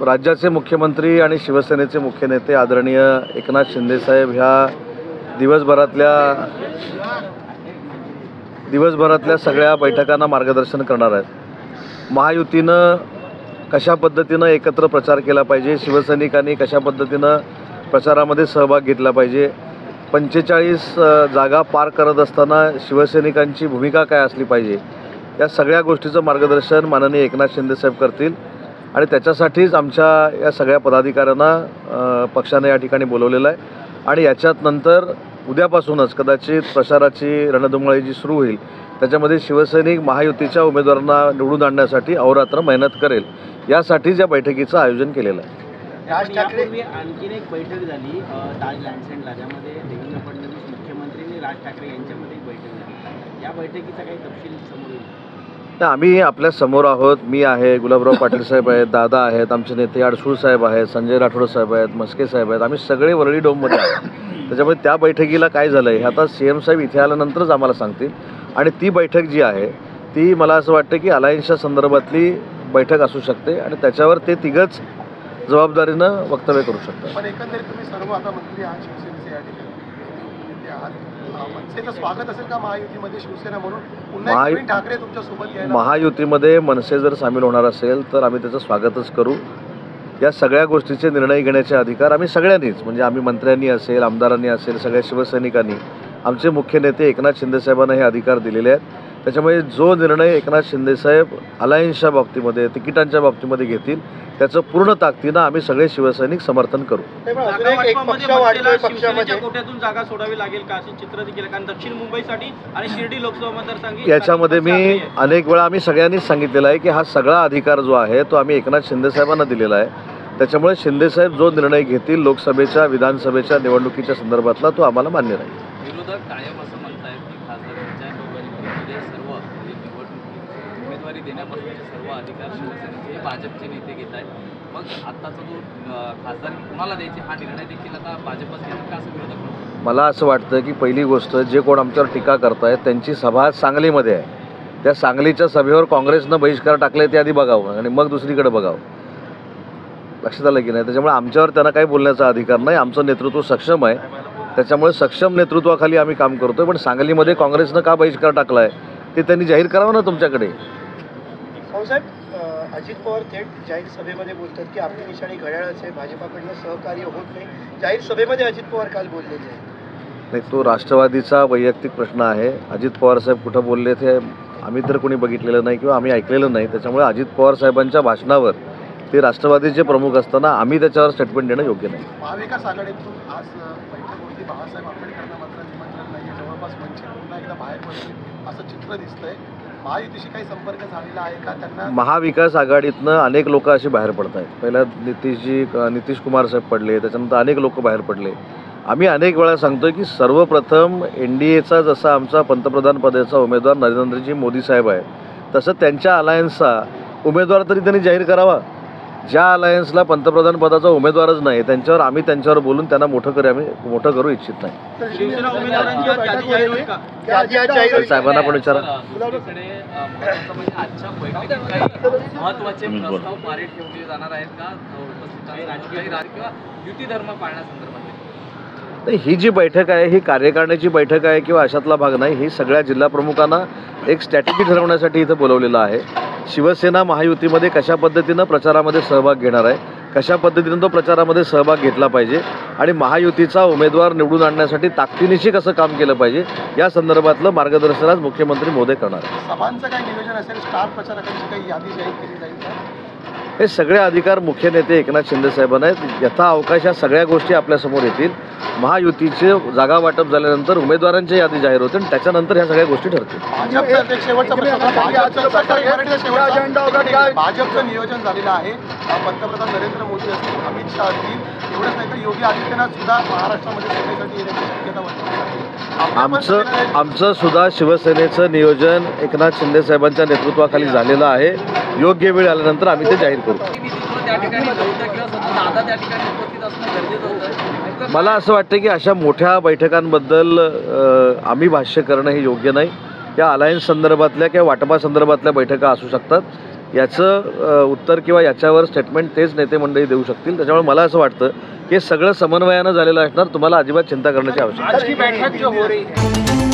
राज्याचे मुख्यमंत्री आणि शिवसेनेचे मुख्य नेते आदरणीय एकनाथ शिंदेसाहेब ह्या दिवसभरातल्या सगळ्या बैठकांना मार्गदर्शन करणार आहेत। महायुतीनं कशा पद्धतीनं एकत्र प्रचार केला पाहिजे, शिवसैनिकांनी कशा पद्धतीनं प्रचारामध्ये सहभाग घेतला पाहिजे, 45 जागा पार करत असताना शिवसैनिकांची भूमिका काय असली पाहिजे, या सगळ्या गोष्टीचं मार्गदर्शन माननीय एकनाथ शिंदेसाहेब करतील। आणि त्याच्यासाठीच आमच्या या सगळ्या पदाधिकाऱ्यांना पक्षाने या ठिकाणी बोलवलेलं आहे। आणि याच्यात नंतर उद्यापासूनच कदाचित प्रचाराची रणधुमाळी जी सुरू होईल, त्याच्यामध्ये शिवसैनिक महायुतीच्या उमेदवारांना निवडून आणण्यासाठी अहोरात्र मेहनत करेल, यासाठीच या बैठकीचं आयोजन केलेलं आहे। राज ठाकरे आणखीन एक बैठक झाली ताज लँडसेंडला, ज्यामध्ये देवेंद्र फडणवीस मुख्यमंत्री आणि राज ठाकरे यांच्यामध्ये एक बैठक झाली। या बैठकीचा काही तपशील समोर येईल? आम्ही आपल्या समोर आहोत। मी आहे, गुलाबराव पाटील साहेब आहेत, दादा आहेत, आमचे नेते अडसूळ साहेब आहेत, संजय राठोड साहेब आहेत, मस्के साहेब आहेत, आम्ही सगळे वरळी डोममध्ये आहोत। त्याच्यामुळे त्या बैठकीला काय झालं आहे हे आता CM साहेब इथे आल्यानंतरच आम्हाला सांगतील। आणि ती बैठक जी आहे ती मला असं वाटतं की अलायन्सच्या संदर्भातली बैठक असू शकते आणि त्याच्यावर ते तिघंच जबाबदारीनं वक्तव्य करू शकतात। पण एकंदरीत तुम्ही सर्व आता मंत्री आहात शिवसेनेचे, या ठिकाणी आहात, मनसेचं स्वागत असेल का महायुतीमध्ये शिवसेना म्हणून? पुन्हा एकदा ठाकरे तुमच्या सोबत यायला? महायुतीमध्ये मनसे जर सामील होणार असेल तर आम्ही त्याचं स्वागतच करू। या सगळ्या गोष्टीचे निर्णय घेण्याचे अधिकार आम्ही सगळ्यांनीच, म्हणजे आम्ही मंत्र्यांनी असेल, आमदारांनी असेल, सगळ्या शिवसैनिकांनी, आमचे मुख्य नेते एकनाथ शिंदेसाहेबांना हे अधिकार दिलेले आहेत। त्याच्यामुळे जो निर्णय एकनाथ शिंदेसाहेब अलायन्सच्या बाबतीमध्ये, तिकिटांच्या बाबतीमध्ये घेतील त्याचं पूर्ण ताकदीनं आम्ही सगळे शिवसैनिक समर्थन करू। कोट्यातून जागा सोडावी लागेल का असे चित्र देखील, कारण दक्षिण मुंबईसाठी आणि शिर्डी लोकसभा मतदारसंघ याच्यामध्ये मी अनेक वेळा आम्ही सगळ्यांनीच सांगितलेलं आहे की हा सगळा अधिकार जो आहे तो आम्ही एकनाथ शिंदेसाहेबांना दिलेला आहे। त्याच्यामुळे शिंदेसाहेब जो निर्णय घेतील लोकसभेच्या, विधानसभेच्या निवडणुकीच्या संदर्भातला तो आम्हाला मान्य राहील। विरोधक कायम असं म्हणतायत की खासदारांच्या निवडणुकीमध्ये सर्व उमेदवारी देण्यापासूनचे सर्व अधिकार शिवसेनेचे भाजपचे नेते घेत आहेत। मग आत्ताचा जो खासदार कुणाला द्यायचे हा निर्णय देखील आता भाजपच घेणार का असं विरोधक म्हणतात? मला असं वाटतं की पहिली गोष्ट, जे कोण आमच्यावर टीका करतायत त्यांची सभा सांगलीमध्ये आहे, त्या सांगलीच्या सभेवर काँग्रेसनं बहिष्कार टाकले ते आधी बघावं आणि मग दुसरीकडे बघावं। लक्षात आलं की नाही? त्याच्यामुळे आमच्यावर त्यांना काही बोलण्याचा अधिकार नाही। आमचं नेतृत्व सक्षम आहे, त्याच्यामुळे सक्षम नेतृत्वाखाली आम्ही काम करतोय। पण सांगलीमध्ये काँग्रेसनं का बहिष्कार टाकला आहे ते त्यांनी जाहीर करावं ना तुमच्याकडे। साहेब, अजित पवार थेट जाहीर सभेमध्ये बोलतात की आपली निशाणी घड्याळाच आहे, भाजपाकडनं सहकार्य होत नाही। जाहीर सभेमध्ये अजित पवार काल बोललेले आहे। नाही, तो राष्ट्रवादीचा वैयक्तिक प्रश्न आहे। अजित पवार साहेब कुठं बोलले ते आम्ही तर कोणी बघितलेलं नाही किंवा आम्ही ऐकलेलं नाही। त्याच्यामुळे अजित पवार साहेबांच्या भाषणावर ते राष्ट्रवादीचे प्रमुख असताना आम्ही त्याच्यावर स्टेटमेंट देणं योग्य नाही। महाविकास आघाडीतून आज बैठक होती, बाळासाहेब आंबेडकरांना मात्र निमंत्रण नाही, जवळपास मंच पुन्हा एकदा बाहेर पडले असं चित्र दिसतंय। महायुतीशी काही संपर्क झालेला आहे का त्यांना? महाविकास आघाडीतनं अनेक लोक अशी बाहेर पडत आहेत। पहिला नितीश कुमार साहेब पडले, त्याच्यानंतर अनेक लोक बाहेर पडले। आम्ही अनेक वेळा सांगतोय की सर्वप्रथम NDAचा जसा आमचा पंतप्रधान पदाचा उमेदवार नरेंद्रजी मोदी साहेब आहे, तसं त्यांच्या अलायन्सचा उमेदवार तरी त्यांनी जाहीर करावा। ज्या अलायन्सला पंतप्रधान पदाचा उमेदवारच नाही त्यांच्यावर आम्ही त्यांच्यावर बोलून त्यांना मोठं करू इच्छित नाही। साहेबांना पण विचारा। महत्त्वाचे प्रस्ताव पारित ठेवले जाणार आहेत का किंवा युती धर्म पाळण्यासंदर्भात? ही जी बैठक आहे ही कार्यकारिणीची बैठक आहे किंवा अशातला भाग नाही। ही सगळ्या जिल्हा प्रमुखांना एक स्ट्रॅटेजी ठरवण्यासाठी इथं बोलवलेलं आहे। शिवसेना महायुतीमध्ये कशा पद्धतीनं प्रचारामध्ये सहभाग घेणार आहे, कशा पद्धतीनं तो प्रचारामध्ये सहभाग घेतला पाहिजे आणि महायुतीचा उमेदवार निवडून आणण्यासाठी ताकदीनिशी कसं काम केलं पाहिजे या संदर्भातलं मार्गदर्शन आज मुख्यमंत्री महोदय करणार आहे। सभांचं काही नियोजन असेल, स्टार प्रचारकांची काही यादी जाहीर केली जाईल का? हे सगळे अधिकार मुख्य नेते एकनाथ शिंदे साहेबांना आहेत। यथा अवकाश या सगळ्या गोष्टी आपल्यासमोर येतील। महायुतीचे जागा वाटप झाल्यानंतर उमेदवारांची यादी जाहीर होते आणि त्याच्यानंतर ह्या सगळ्या गोष्टी ठरतील। भाजपचं नियोजन झालेलं आहे, पंतप्रधान नरेंद्र मोदी असतील, अमित शहा असतील, एवढंच नाही तर योगी आदित्यनाथ सुद्धा महाराष्ट्रामध्ये सभेसाठी येण्याची शक्यता वाटते। आमचं सुद्धा शिवसेनेचं नियोजन एकनाथ शिंदे साहेबांच्या नेतृत्वाखाली झालेलं आहे। योग्य वेळ आल्यानंतर आम्ही ते जाहीर करू। मला असं वाटतं की अशा मोठ्या बैठकांबद्दल आम्ही भाष्य करणं हे योग्य नाही। या अलायन्स संदर्भातल्या किंवा वाटपासंदर्भातल्या बैठका असू शकतात। याचं उत्तर किंवा याच्यावर स्टेटमेंट तेच नेते मंडळी देऊ शकतील. त्याच्यामुळे मला असं वाटतं की हे सगळं समन्वयानं झालेलं असणार. तुम्हाला अजिबात चिंता करण्याची आवश्यकता नाही. आज की बैठक जो हो रही है